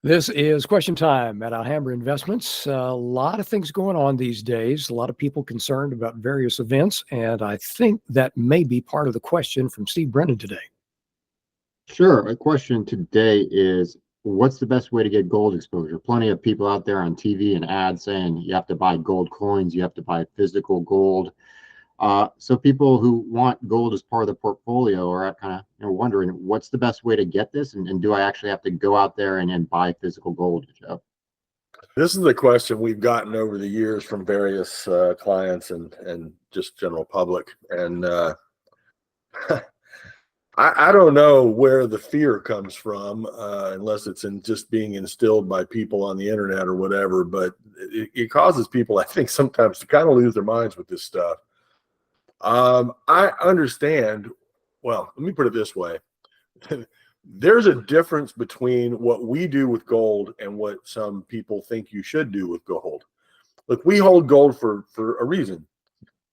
This is question time at Alhambra Investments. A lot of things going on these days, a lot of people concerned about various events, and I think that may be part of the question from Steve Brennan today. Sure. A question today is what's the best way to get gold exposure? Plenty of people out there on TV and ads saying you have to buy gold coins, you have to buy physical gold. So people who want gold as part of the portfolio are kind of wondering what's the best way to get this, and do I actually have to go out there and buy physical gold, Joe? This is the question we've gotten over the years from various clients and just general public. And I don't know where the fear comes from, unless it's in just being instilled by people on the internet or whatever. But it causes people, I think, sometimes to kind of lose their minds with this stuff. I understand. Well, let me put it this way. There's a difference between what we do with gold and what some people think you should do with gold. Look, we hold gold for a reason.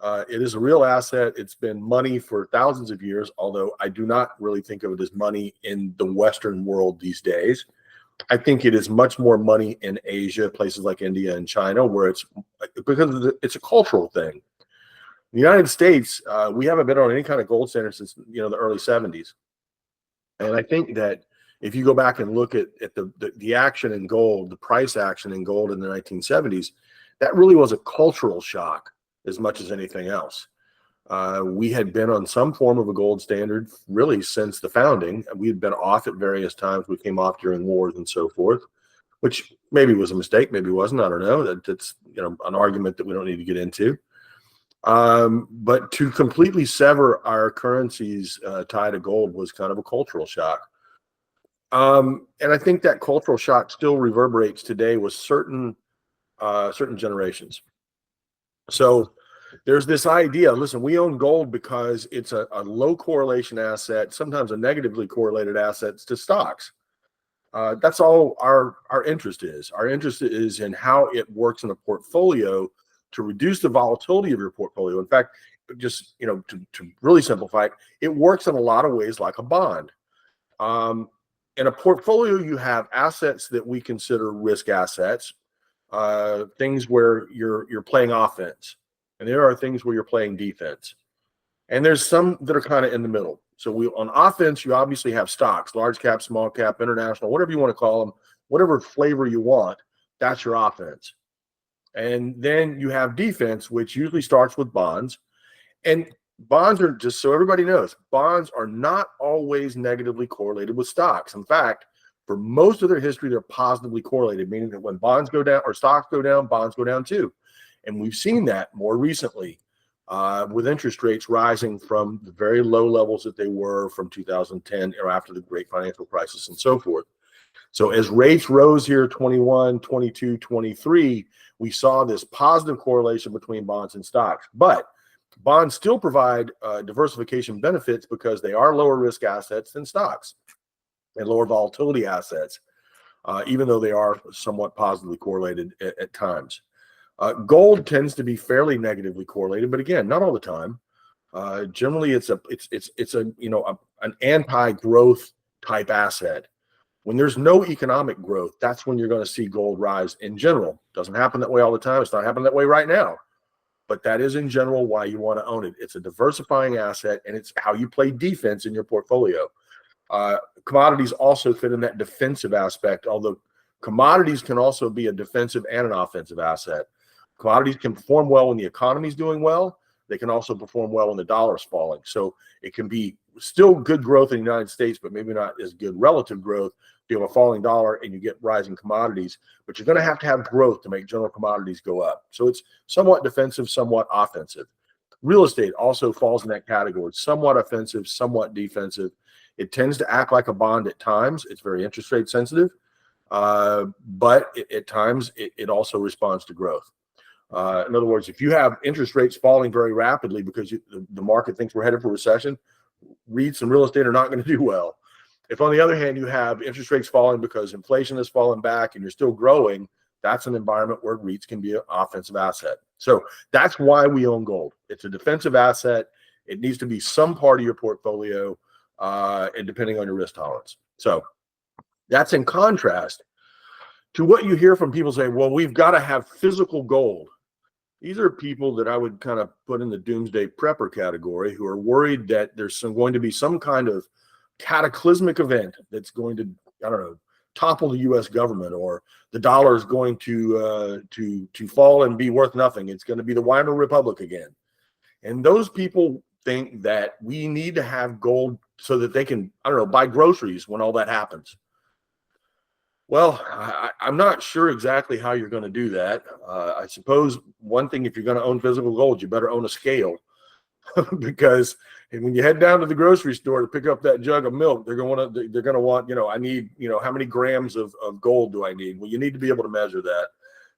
It is a real asset. It's been money for thousands of years, although I do not really think of it as money in the Western world these days. I think it is much more money in Asia, places like India and China, where it's because it's a cultural thing. In the United States, we haven't been on any kind of gold standard since the early 70s. And I think that if you go back and look at the action in gold, the price action in gold in the 1970s, that really was a cultural shock as much as anything else. We had been on some form of a gold standard really since the founding. We had been off at various times. We came off during wars and so forth, which maybe was a mistake, maybe wasn't. I don't know. That's an argument that we don't need to get into. But to completely sever our currencies tied to gold was kind of a cultural shock. And I think that cultural shock still reverberates today with certain generations. So there's this idea, listen, we own gold because it's a low correlation asset, sometimes a negatively correlated asset to stocks. That's all our interest is. Our interest is in how it works in a portfolio to reduce the volatility of your portfolio. In fact, just to really simplify it, it works in a lot of ways like a bond. In a portfolio, you have assets that we consider risk assets, things where you're playing offense, and there are things where you're playing defense. And there's some that are kind of in the middle. So on offense, you obviously have stocks, large cap, small cap, international, whatever you want to call them, whatever flavor you want, that's your offense. And then you have defense, which usually starts with bonds. And bonds are, just so everybody knows, bonds are not always negatively correlated with stocks. In fact, for most of their history, they're positively correlated, meaning that when bonds go down or stocks go down, bonds go down too. And we've seen that more recently with interest rates rising from the very low levels that they were from 2010 or after the great financial crisis and so forth. So as rates rose here, 21, 22, 23, we saw this positive correlation between bonds and stocks. But bonds still provide diversification benefits because they are lower risk assets than stocks and lower volatility assets, even though they are somewhat positively correlated at times. Gold tends to be fairly negatively correlated, but again, not all the time. Generally, it's an anti-growth type asset. When there's no economic growth, that's when you're going to see gold rise in general. Doesn't happen that way all the time. It's not happening that way right now. But that is in general why you want to own it. It's a diversifying asset, and it's how you play defense in your portfolio. Commodities also fit in that defensive aspect, although commodities can also be a defensive and an offensive asset. Commodities can perform well when the economy is doing well. They can also perform well when the dollar is falling. So it can be still good growth in the United States, but maybe not as good relative growth. You have a falling dollar and you get rising commodities, but you're going to have growth to make general commodities go up. So it's somewhat defensive, somewhat offensive. Real estate also falls in that category, somewhat offensive, somewhat defensive. It tends to act like a bond at times. It's very interest rate sensitive, but at times it also responds to growth. In other words, if you have interest rates falling very rapidly because the market thinks we're headed for recession, REITs and real estate are not going to do well. If, on the other hand, you have interest rates falling because inflation has fallen back and you're still growing, that's an environment where REITs can be an offensive asset. So that's why we own gold. It's a defensive asset. It needs to be some part of your portfolio, and depending on your risk tolerance. So that's in contrast to what you hear from people saying, well, we've got to have physical gold. These are people that I would kind of put in the doomsday prepper category, who are worried that there's going to be some kind of cataclysmic event that's going to, I don't know, topple the U.S. government, or the dollar is going to fall and be worth nothing. It's going to be the Weimar Republic again. And those people think that we need to have gold so that they can, I don't know, buy groceries when all that happens. Well, I'm not sure exactly how you're going to do that. I suppose one thing, if you're going to own physical gold, you better own a scale, because when you head down to the grocery store to pick up that jug of milk, they're going to want, I need, how many grams of gold do I need? Well, you need to be able to measure that.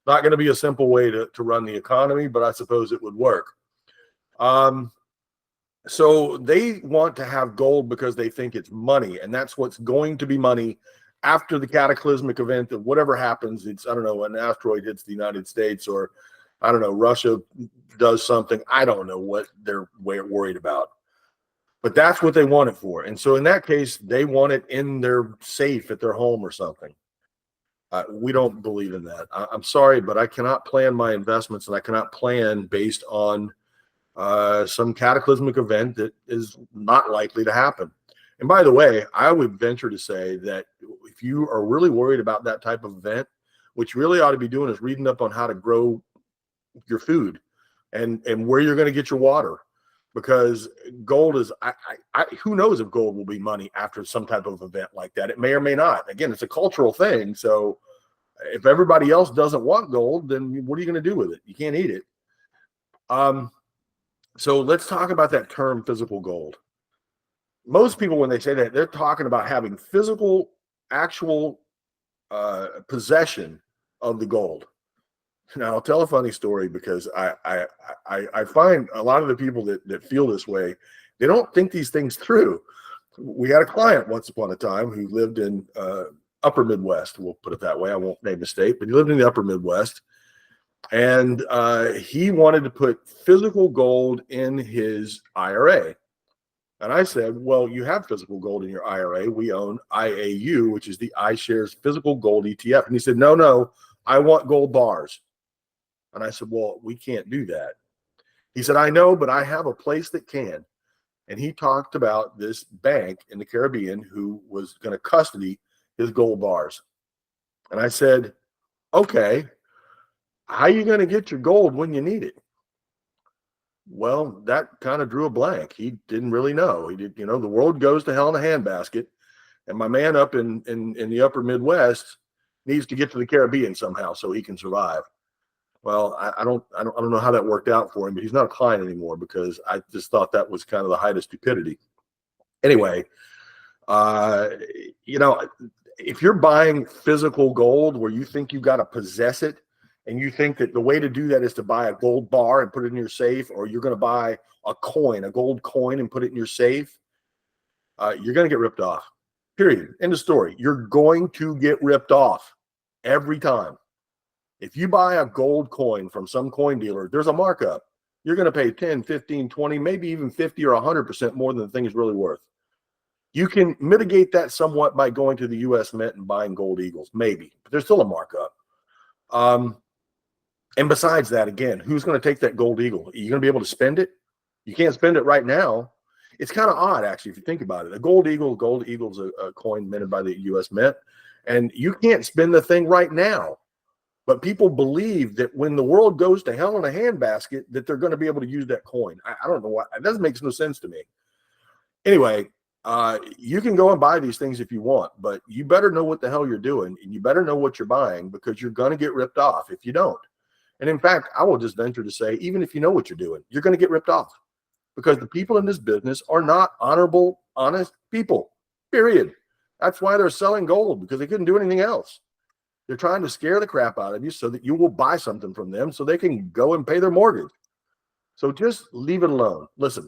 Not going to be a simple way to run the economy, but I suppose it would work. So they want to have gold because they think it's money, and that's what's going to be money after the cataclysmic event of whatever happens. It's, I don't know, an asteroid hits the United States, or I don't know, Russia does something. I don't know what they're worried about, but that's what they want it for. And so in that case, they want it in their safe at their home or something. We don't believe in that. I'm sorry, but I cannot plan my investments, and I cannot plan based on some cataclysmic event that is not likely to happen. And by the way, I would venture to say that if you are really worried about that type of event, what you really ought to be doing is reading up on how to grow your food and where you're going to get your water, because gold is, who knows if gold will be money after some type of event like that. It may or may not. Again, it's a cultural thing. So if everybody else doesn't want gold, then what are you going to do with it? You can't eat it. So let's talk about that term, physical gold. Most people, when they say that, they're talking about having physical, actual possession of the gold. Now, I'll tell a funny story, because I find a lot of the people that feel this way, they don't think these things through. We had a client once upon a time who lived in upper Midwest. We'll put it that way. I won't name the state, but he lived in the upper Midwest. And he wanted to put physical gold in his IRA. And I said, well, you have physical gold in your IRA. We own IAU, which is the iShares Physical Gold ETF. And he said, no, I want gold bars. And I said, well, we can't do that. He said, I know, but I have a place that can. And he talked about this bank in the Caribbean who was going to custody his gold bars. And I said, okay, how are you going to get your gold when you need it? Well, that kind of drew a blank. He didn't really know. He did, the world goes to hell in a handbasket, and my man up in the upper Midwest needs to get to the Caribbean somehow so he can survive. Well, I don't know how that worked out for him, but he's not a client anymore, because I just thought that was kind of the height of stupidity. Anyway, if you're buying physical gold where you think you got to possess it, and you think that the way to do that is to buy a gold bar and put it in your safe, or you're going to buy a gold coin and put it in your safe, you're going to get ripped off. Period. End of story. You're going to get ripped off every time. If you buy a gold coin from some coin dealer, there's a markup. You're going to pay 10, 15, 20, maybe even 50 or 100% more than the thing is really worth. You can mitigate that somewhat by going to the U.S. Mint and buying gold eagles, maybe, but there's still a markup. And besides that, again, who's going to take that gold eagle? Are you going to be able to spend it? You can't spend it right now. It's kind of odd, actually, if you think about it. A gold eagle's a coin minted by the U.S. Mint, and you can't spend the thing right now. But people believe that when the world goes to hell in a handbasket, that they're going to be able to use that coin. I don't know why. It doesn't make no sense to me. Anyway, you can go and buy these things if you want, but you better know what the hell you're doing, and you better know what you're buying, because you're going to get ripped off if you don't. And in fact, I will just venture to say, even if you know what you're doing, you're going to get ripped off, because the people in this business are not honorable, honest people, period. That's why they're selling gold, because they couldn't do anything else. They're trying to scare the crap out of you so that you will buy something from them so they can go and pay their mortgage. So just leave it alone. Listen,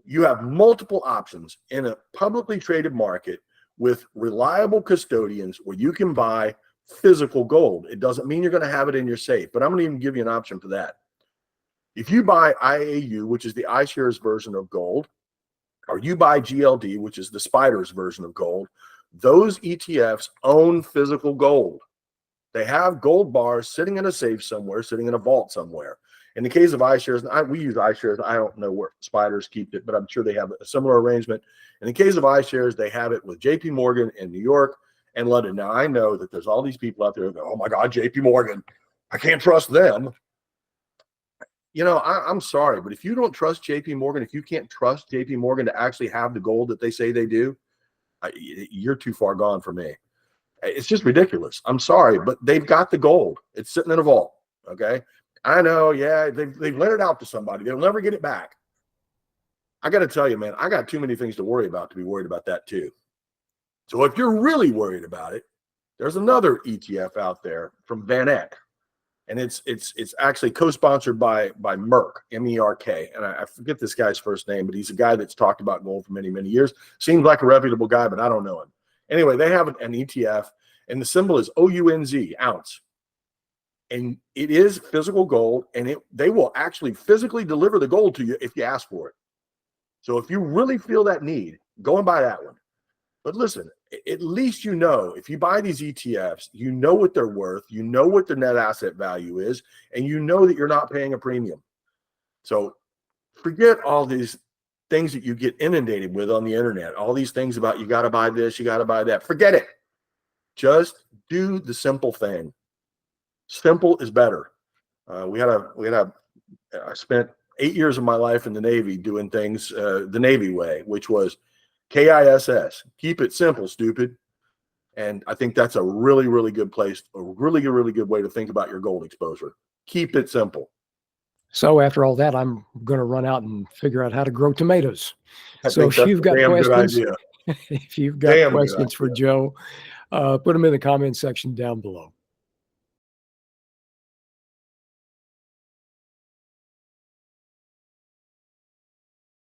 you have multiple options in a publicly traded market with reliable custodians where you can buy physical gold. It doesn't mean you're going to have it in your safe, but I'm going to even give you an option for that. If you buy IAU, which is the iShares version of gold, or you buy GLD, which is the Spiders version of gold, those ETFs own physical gold. They have gold bars sitting in a safe somewhere, sitting in a vault somewhere. In the case of iShares, we use iShares. I don't know where Spiders keep it, but I'm sure they have a similar arrangement. In the case of iShares, they have it with JP Morgan in New York and London. Now, I know that there's all these people out there that go, oh my God, JP Morgan, I can't trust them. You know, I'm sorry, but if you don't trust JP Morgan, if you can't trust JP Morgan to actually have the gold that they say they do, you're too far gone for me. It's just ridiculous. I'm sorry, but they've got the gold. It's sitting in a vault. Okay. I know. Yeah. They've lent it out to somebody. They'll never get it back. I got to tell you, man, I got too many things to worry about to be worried about that too. So if you're really worried about it, there's another ETF out there from Van Eck, and it's actually co-sponsored by Merck, M-E-R-K, and I forget this guy's first name, but he's a guy that's talked about gold for many, many years. Seems like a reputable guy, but I don't know him. Anyway, they have an ETF, and the symbol is OUNZ, ounce. And it is physical gold, and they will actually physically deliver the gold to you if you ask for it. So if you really feel that need, go and buy that one. But listen, at least you know, if you buy these ETFs, you know what they're worth, you know what their net asset value is, and you know that you're not paying a premium. So forget all these things that you get inundated with on the internet, all these things about you got to buy this, you got to buy that. Forget it. Just do the simple thing. Simple is better. I spent 8 years of my life in the Navy doing things the Navy way, which was KISS. Keep it simple, stupid. And I think that's a really, really good place, a really good way to think about your gold exposure. Keep it simple. So after all that, I'm going to run out and figure out how to grow tomatoes. So if you've got questions, if you've got questions for Joe, put them in the comment section down below.